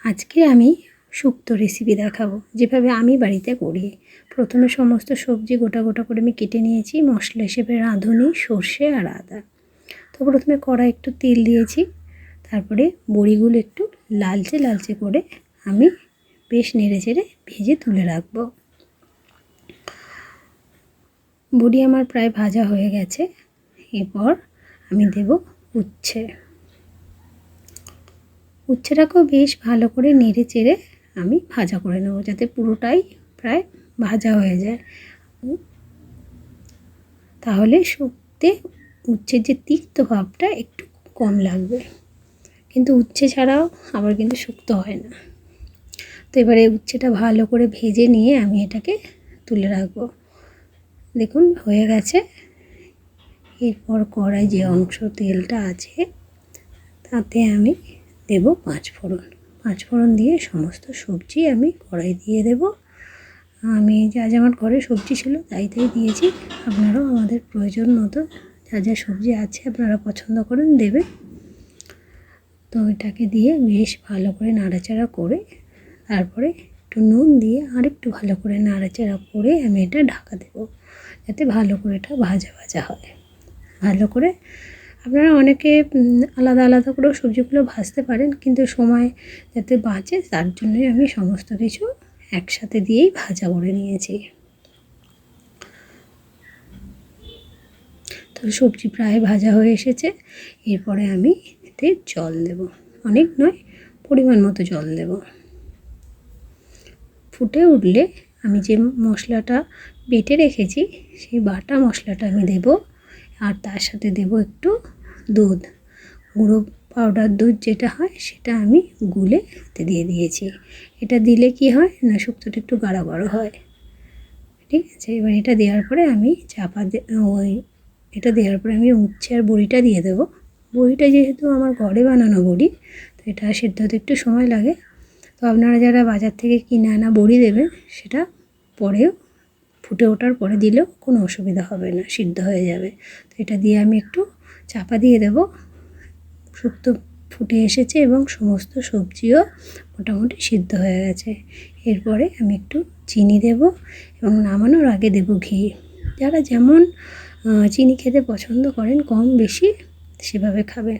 আজকে আমি শুক্তো রেসিপি দেখাবো, যেভাবে আমি বাড়িতে করি। প্রথমে সমস্ত সবজি গোটা গোটা করে আমি কেটে নিয়েছি। মশলা হিসেবে রাঁধুনি, সর্ষে আর আদা। তো প্রথমে কড়াই একটু তেল দিয়েছি, তারপরে বড়িগুলো একটু লালচে লালচে করে আমি বেশ নেড়ে চেড়ে ভেজে তুলে রাখবো। বড়ি আমার প্রায় ভাজা হয়ে গেছে। এরপর আমি দেব উচ্ছে। উচ্ছেটাকেও বেশ ভালো করে নেড়ে চেড়ে আমি ভাজা করে নেব, যাতে পুরোটাই প্রায় ভাজা হয়ে যায়। তাহলে শুক্তে উচ্ছের যে তিক্ত ভাবটা একটু কম লাগবে, কিন্তু উচ্ছে ছাড়াও আবার কিন্তু শুক্তো হয় না। তো এবারে উচ্ছেটা ভালো করে ভেজে নিয়ে আমি এটাকে তুলে রাখবো। দেখুন হয়ে গেছে। এরপর কড়াই যে অংশ তেলটা আছে তাতে আমি দেব পাঁচফোড়ন দিয়ে সমস্ত সবজি আমি কড়াই দিয়ে দেব। আমি যা আমার ঘরে সবজি ছিল তাই দিয়েছি। আপনারাও আমাদের প্রয়োজন মতো যা সবজি আছে আপনারা পছন্দ করেন দেবে। তো এটাকে দিয়ে বেশ ভালো করে নাড়াচাড়া করে তারপরে একটু নুন দিয়ে আরেকটু ভালো করে নাড়াচাড়া করে আমি এটা ঢাকা দেব, যাতে ভালো করে এটা ভাজা ভাজা হয়। ভালো করে আপনারা অনেকে আলাদা আলাদা করেও সবজিগুলো ভাজতে পারেন, কিন্তু সময় যাতে বাঁচে তার জন্যই আমি সমস্ত কিছু একসাথে দিয়েই ভাজা করে নিয়েছি। তো সবজি প্রায় ভাজা হয়ে এসেছে। এরপরে আমি এতে জল দেব, অনেক নয়, পরিমাণ মতো জল দেব। ফুটে উঠলে আমি যে মশলাটা বেটে রেখেছি সেই বাটা মশলাটা আমি দেব, আর তার সাথে দেব একটু দুধ, গুঁড়ো পাউডার দুধ যেটা হয় সেটা আমি গুলে এতে দিয়ে দিয়েছি। এটা দিলে কি হয় না, শুক্তোটা একটু গাঢ় গাঢ় হয়। ঠিক আছে, এবার এটা দেওয়ার পরে আমি এটা দেওয়ার পরে আমি উচ্ছে আর বড়িটা দিয়ে দেবো। বড়িটা যেহেতু আমার ঘরে বানানো বড়ি, তো এটা সেদ্ধ হতে একটু সময় লাগে। তো আপনারা যারা বাজার থেকে কিনে আনা বড়ি দেবেন, সেটা পরেও ফুটে ওঠার পরে দিলেও কোনো অসুবিধা হবে না, সিদ্ধ হয়ে যাবে। তো এটা দিয়ে আমি একটু চাপা দিয়ে দেবো। শুক্তো ফুটে এসেছে এবং সমস্ত সবজিও মোটামুটি সিদ্ধ হয়ে গেছে। এরপরে আমি একটু চিনি দেব এবং নামানোর আগে দেব ঘি। যারা যেমন চিনি খেতে পছন্দ করেন, কম বেশি সেভাবে খাবেন।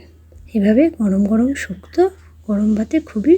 এভাবে গরম গরম শুক্তো গরম ভাতে খুবই